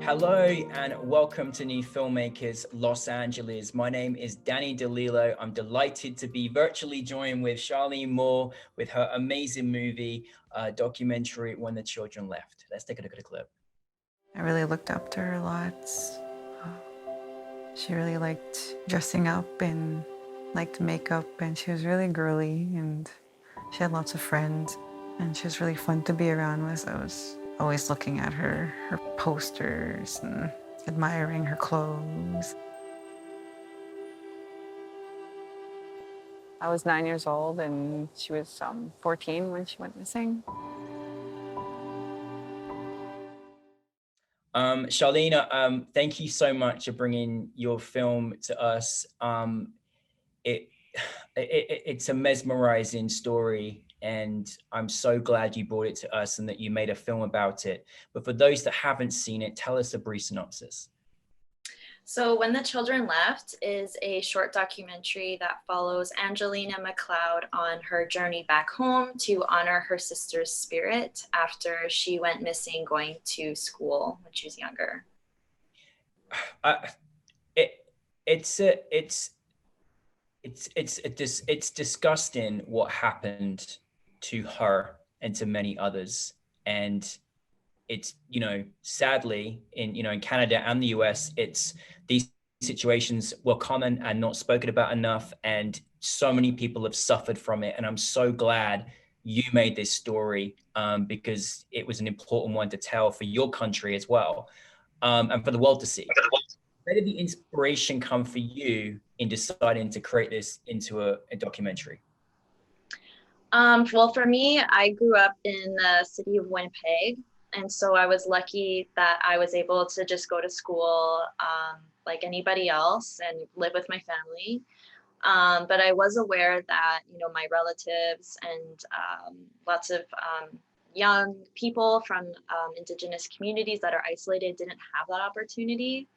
Hello and welcome to New Filmmakers Los Angeles. My name is Danny De Lillo. I'm delighted to be virtually joined with Charlene Moore with her amazing movie documentary, When the Children Left. Let's take a look at the clip. I really looked up to her a lot. She really liked dressing up and liked makeup, and she was really girly, and she had lots of friends, and she was really fun to be around with. I was always looking at her posters and admiring her clothes. I was 9 years old, and she was 14 when she went missing. Charlene, thank you so much for bringing your film to us. It's a mesmerizing story, and I'm so glad you brought it to us and that you made a film about it. But for those that haven't seen it, tell us a brief synopsis. So When the Children Left is a short documentary that follows Angelina McLeod on her journey back home to honor her sister's spirit after she went missing going to school when she was younger. It's disgusting what happened to her and to many others. And it's, sadly in Canada and the US, these situations were common and not spoken about enough. And so many people have suffered from it. And I'm so glad you made this story because it was an important one to tell for your country as well, and for the world to see. Where did the inspiration come for you in deciding to create this into a documentary? Well, for me, I grew up in the city of Winnipeg. And so I was lucky that I was able to just go to school like anybody else and live with my family. But I was aware that, my relatives and lots of young people from Indigenous communities that are isolated didn't have that opportunity.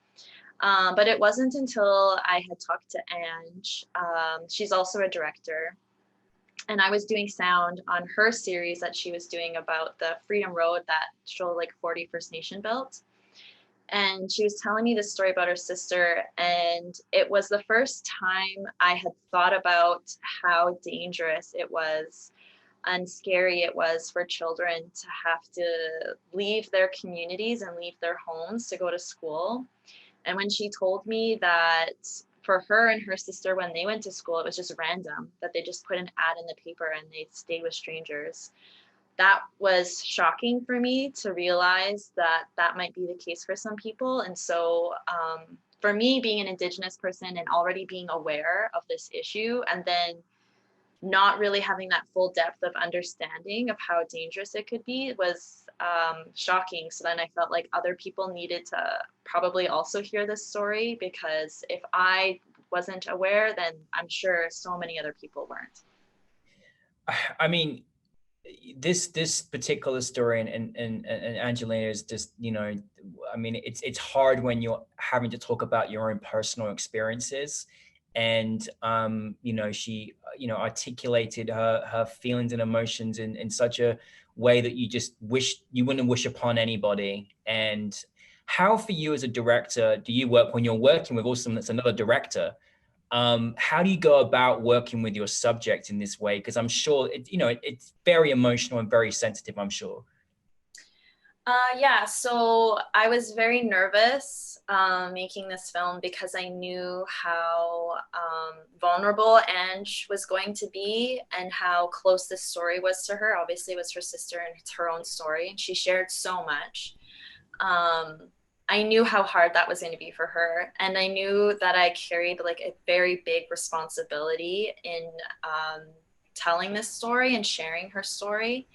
But it wasn't until I had talked to Ange, she's also a director, and I was doing sound on her series that she was doing about the Freedom Road that Shoal Lake 40 First Nation built. And she was telling me this story about her sister, and it was the first time I had thought about how dangerous it was and scary it was for children to have to leave their communities and leave their homes to go to school. And when she told me that for her and her sister, when they went to school, it was just random, that they just put an ad in the paper and they stayed with strangers. That was shocking for me to realize that that might be the case for some people. And so for me, being an Indigenous person and already being aware of this issue, and then not really having that full depth of understanding of how dangerous it could be, was shocking. So then I felt like other people needed to probably also hear this story, because if I wasn't aware, then I'm sure so many other people weren't. I mean, this particular story and Angelina is just, it's hard when you're having to talk about your own personal experiences. And she articulated her feelings and emotions in such a way that you just you wouldn't wish upon anybody. And how, for you as a director, do you work when you're working with someone that's another director? How do you go about working with your subject in this way? Because I'm sure it's very emotional and very sensitive, I'm sure. Yeah, so I was very nervous making this film, because I knew how vulnerable Ange was going to be and how close this story was to her. Obviously, it was her sister and it's her own story, and she shared so much. I knew how hard that was going to be for her, and I knew that I carried like a very big responsibility in telling this story and sharing her story.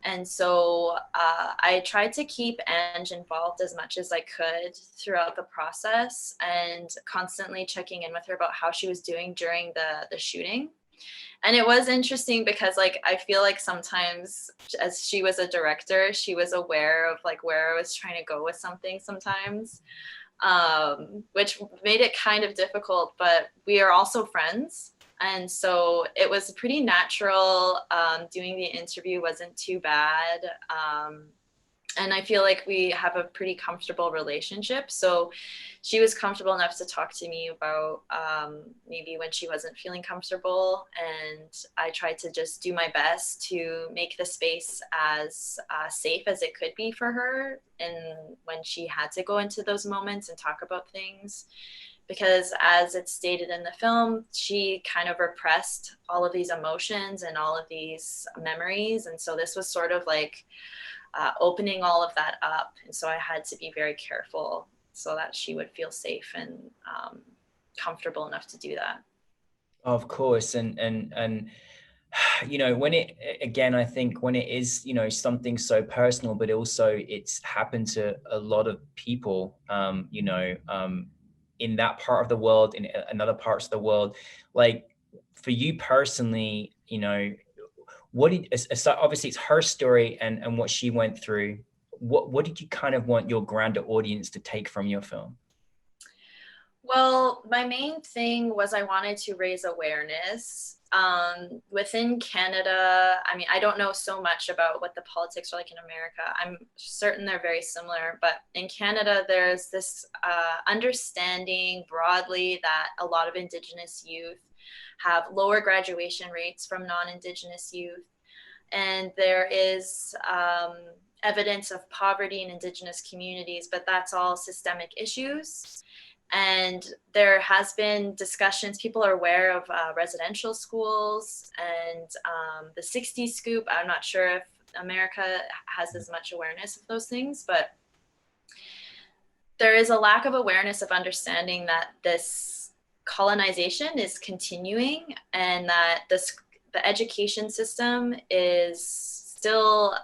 And so I tried to keep Ange involved as much as I could throughout the process, and constantly checking in with her about how she was doing during the shooting. And it was interesting because I feel like sometimes, as she was a director, she was aware of where I was trying to go with something sometimes, which made it kind of difficult, but we are also friends. And so it was pretty natural. Doing the interview wasn't too bad. And I feel like we have a pretty comfortable relationship. So she was comfortable enough to talk to me about maybe when she wasn't feeling comfortable. And I tried to just do my best to make the space as safe as it could be for her. And when she had to go into those moments and talk about things, because as it's stated in the film, she kind of repressed all of these emotions and all of these memories. And so this was sort of like opening all of that up. And so I had to be very careful so that she would feel safe and comfortable enough to do that. Of course. And you know, when it, again, I think when it is, you know, something so personal, but also it's happened to a lot of people, you know, in that part of the world, in another parts of the world, like for you personally, you know, what did, obviously it's her story and what she went through. What did you kind of want your grander audience to take from your film? Well, my main thing was I wanted to raise awareness. Within Canada, I mean, I don't know so much about what the politics are like in America. I'm certain they're very similar, but in Canada, there's this understanding broadly that a lot of Indigenous youth have lower graduation rates from non-Indigenous youth. And there is evidence of poverty in Indigenous communities, but that's all systemic issues. And there has been discussions, people are aware of residential schools and the 60s scoop. I'm not sure if America has as much awareness of those things, but there is a lack of awareness of understanding that this colonization is continuing and that the education system is still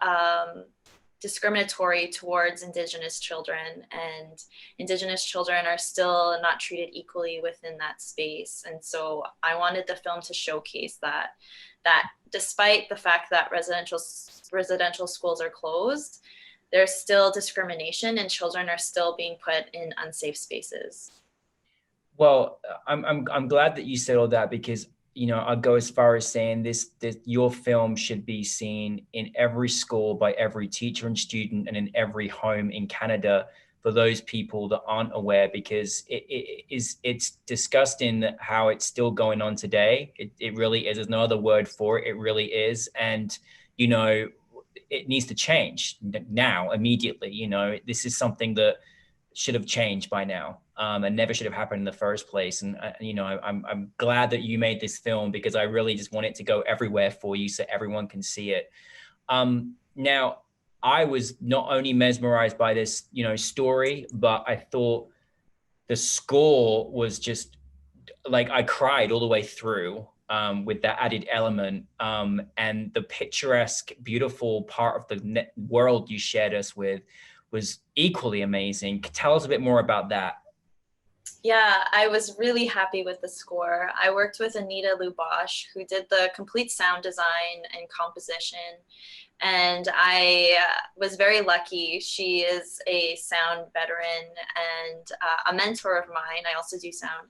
discriminatory towards Indigenous children, and Indigenous children are still not treated equally within that space. And so I wanted the film to showcase that despite the fact that residential schools are closed, there's still discrimination and children are still being put in unsafe spaces. Well, I'm glad that you said all that, because you know, I'll go as far as saying this your film should be seen in every school by every teacher and student and in every home in Canada for those people that aren't aware, because it's disgusting how it's still going on today. It really is. There's no other word for it. It really is. And, you know, it needs to change now, immediately. You know, this is something that should have changed by now, and never should have happened in the first place. And you know, I'm glad that you made this film, because I really just want it to go everywhere for you so everyone can see it. Now, I was not only mesmerized by this, you know, story, but I thought the score was just like, I cried all the way through. With that added element, and the picturesque, beautiful part of the world you shared us with was equally amazing. Tell us a bit more about that. Yeah, I was really happy with the score. I worked with Anita Lubosh, who did the complete sound design and composition. And I was very lucky. She is a sound veteran and a mentor of mine. I also do sound.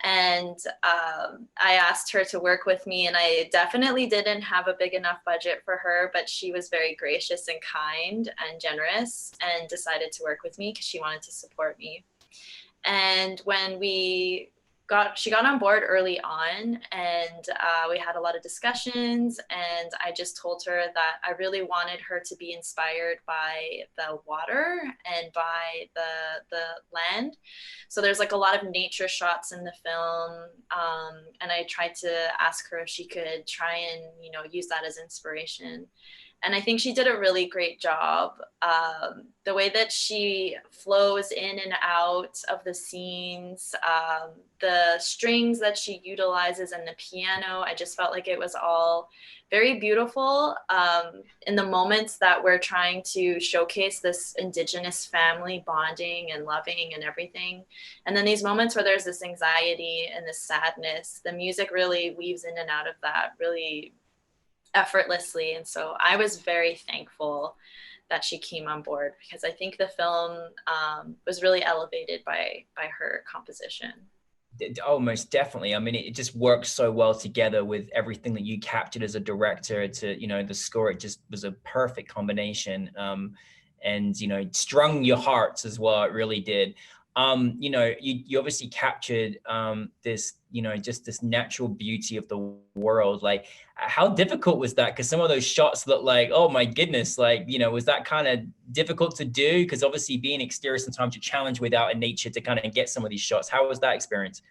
And I asked her to work with me, and I definitely didn't have a big enough budget for her, but she was very gracious and kind and generous and decided to work with me because she wanted to support me. And when she got on board early on, and we had a lot of discussions, and I just told her that I really wanted her to be inspired by the water and by the land. So there's like a lot of nature shots in the film, and I tried to ask her if she could try and, you know, use that as inspiration. And I think she did a really great job. The way that she flows in and out of the scenes, the strings that she utilizes, and the piano, I just felt like it was all very beautiful in the moments that we're trying to showcase this Indigenous family bonding and loving and everything. And then these moments where there's this anxiety and this sadness, the music really weaves in and out of that really effortlessly. And so I was very thankful that she came on board, because I think the film was really elevated by her composition. Oh, most definitely. I mean, it just works so well together with everything that you captured as a director to, you know, the score. It just was a perfect combination. and, you know, strung your hearts as well. It really did. You know, you obviously captured this, you know, just this natural beauty of the world. Like, how difficult was that? Because some of those shots look like, oh my goodness, like, you know, was that kind of difficult to do? Because obviously being exterior, sometimes you're challenged without in nature to kind of get some of these shots. How was that experience?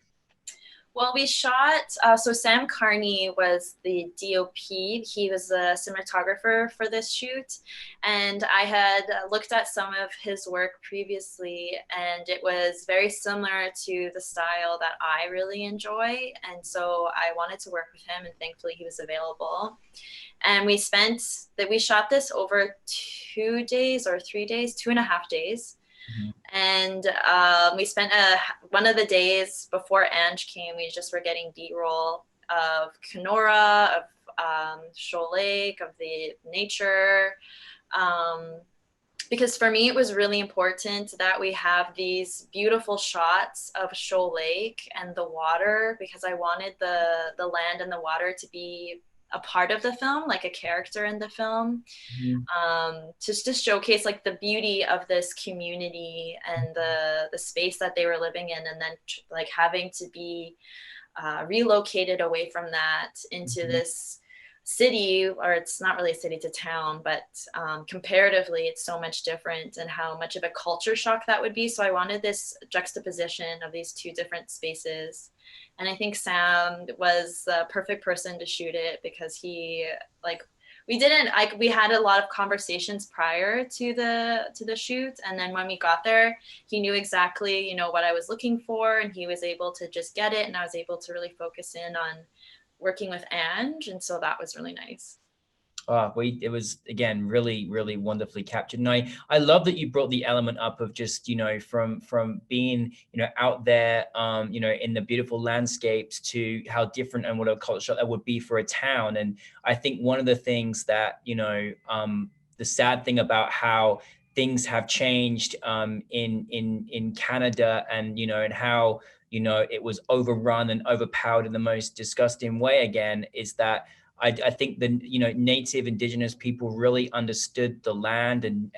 Well, we shot, so Sam Carney was the DOP. He was the cinematographer for this shoot. And I had looked at some of his work previously, and it was very similar to the style that I really enjoy. And so I wanted to work with him, and thankfully he was available. And we shot this over 2 days or 3 days, 2.5 days. Mhm. And we spent one of the days before Ange came, we just were getting B-roll of Kenora, of Shoal Lake, of the nature. Because for me, it was really important that we have these beautiful shots of Shoal Lake and the water, because I wanted the land and the water to be a part of the film, like a character in the film. Just to showcase like the beauty of this community and the space that they were living in, and then like having to be relocated away from that into this city, or it's not really a city, to town, but comparatively it's so much different, and how much of a culture shock that would be. So I wanted this juxtaposition of these two different spaces. And I think Sam was the perfect person to shoot it, because he, like, we had a lot of conversations prior to the shoot, and then when we got there, he knew exactly, you know, what I was looking for, and he was able to just get it, and I was able to really focus in on working with Ange, and so that was really nice. It was, again, really, really wonderfully captured. And I love that you brought the element up of just, you know, from being, you know, out there, you know, in the beautiful landscapes, to how different and what a culture shock that would be for a town. And I think one of the things that, you know, the sad thing about how things have changed in Canada, and, you know, and how, you know, it was overrun and overpowered in the most disgusting way again, is that I think the, you know, native indigenous people really understood the land and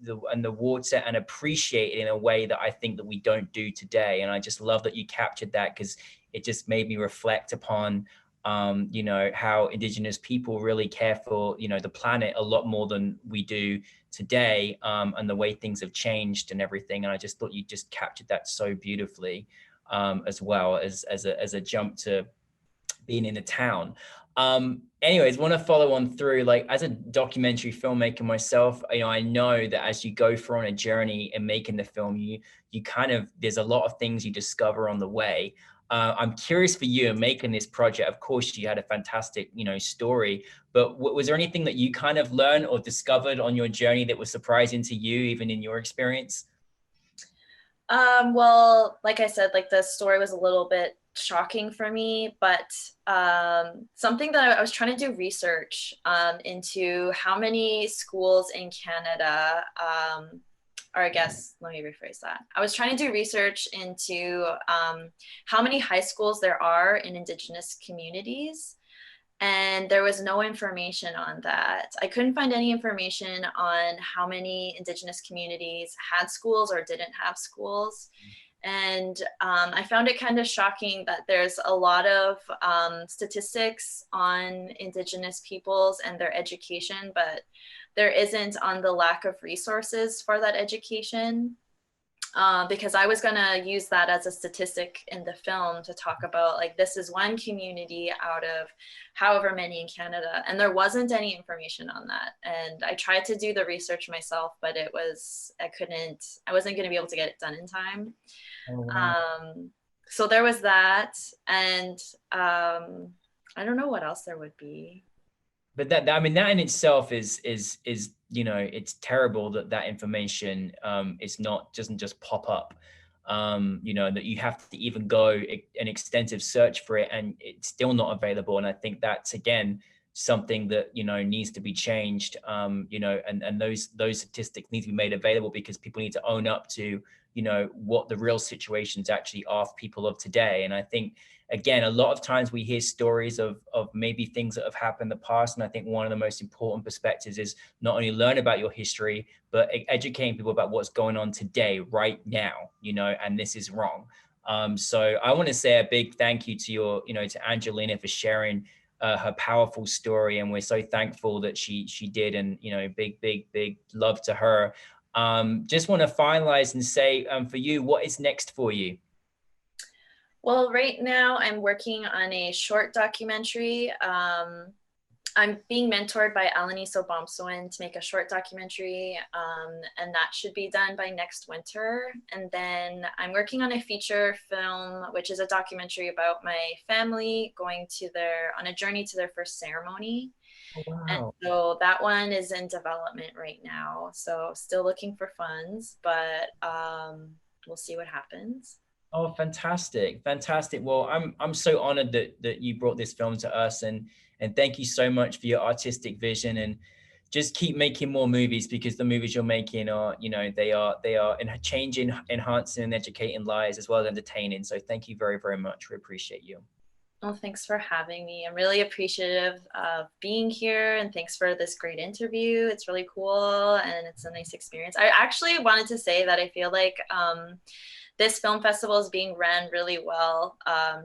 the water, and appreciate it in a way that I think that we don't do today. And I just love that you captured that, because it just made me reflect upon, you know, how indigenous people really care for, you know, the planet a lot more than we do today, and the way things have changed and everything. And I just thought you just captured that so beautifully, as well as a jump to being in a town. Anyways, want to follow on through, like, as a documentary filmmaker myself, you know, I know that as you go through on a journey in making the film, you kind of, there's a lot of things you discover on the way. I'm curious for you in making this project. Of course, you had a fantastic, you know, story, but was there anything that you kind of learned or discovered on your journey that was surprising to you, even in your experience? Well, like I said, like the story was a little bit shocking for me, but something that I was trying to do research into how many schools in Canada, or I guess, let me rephrase that. I was trying to do research into how many high schools there are in Indigenous communities. And there was no information on that. I couldn't find any information on how many Indigenous communities had schools or didn't have schools. And I found it kind of shocking that there's a lot of statistics on Indigenous peoples and their education, but there isn't on the lack of resources for that education. Because I was going to use that as a statistic in the film to talk about, like, this is one community out of however many in Canada. And there wasn't any information on that. And I tried to do the research myself, but I wasn't going to be able to get it done in time. Oh, wow. So there was that. And I don't know what else there would be. But that, I mean, that in itself is, you know, it's terrible that that information is not, doesn't just pop up, you know, that you have to even go an extensive search for it, and it's still not available. And I think that's, again, something that, you know, needs to be changed, you know, and those statistics need to be made available, because people need to own up to, you know, what the real situations actually are for people of today. And I think again, a lot of times we hear stories of maybe things that have happened in the past. And I think one of the most important perspectives is not only learn about your history, but educating people about what's going on today, right now, and this is wrong. So I want to say a big thank you to to Angelina for sharing her powerful story. And we're so thankful that she did, and, big love to her. Just want to finalize and say, for you, what is next for you? Well, right now I'm working on a short documentary. I'm being mentored by Alanis Obomsawin to make a short documentary, and that should be done by next winter. And then I'm working on a feature film, which is a documentary about my family going on a journey to their first ceremony. Oh, And wow. so that one is in development right now. So still looking for funds, but we'll see what happens. Oh, fantastic. Fantastic. Well, I'm so honored that you brought this film to us, and thank you so much for your artistic vision, and just keep making more movies, because the movies you're making are, they are changing, enhancing, and educating lives as well as entertaining. So thank you very, very much. We appreciate you. Well, thanks for having me. I'm really appreciative of being here, and thanks for this great interview. It's really cool and it's a nice experience. I actually wanted to say that I feel like this film festival is being ran really well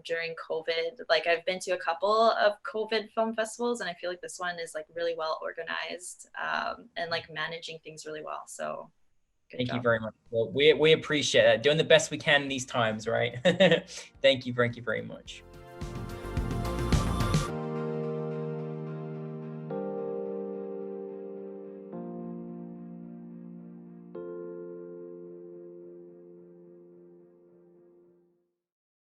during COVID. Like, I've been to a couple of COVID film festivals, and I feel like this one is like really well organized and like managing things really well. So good Thank you job. very much. Well, we appreciate that. Doing the best we can in these times, right? Thank you very much.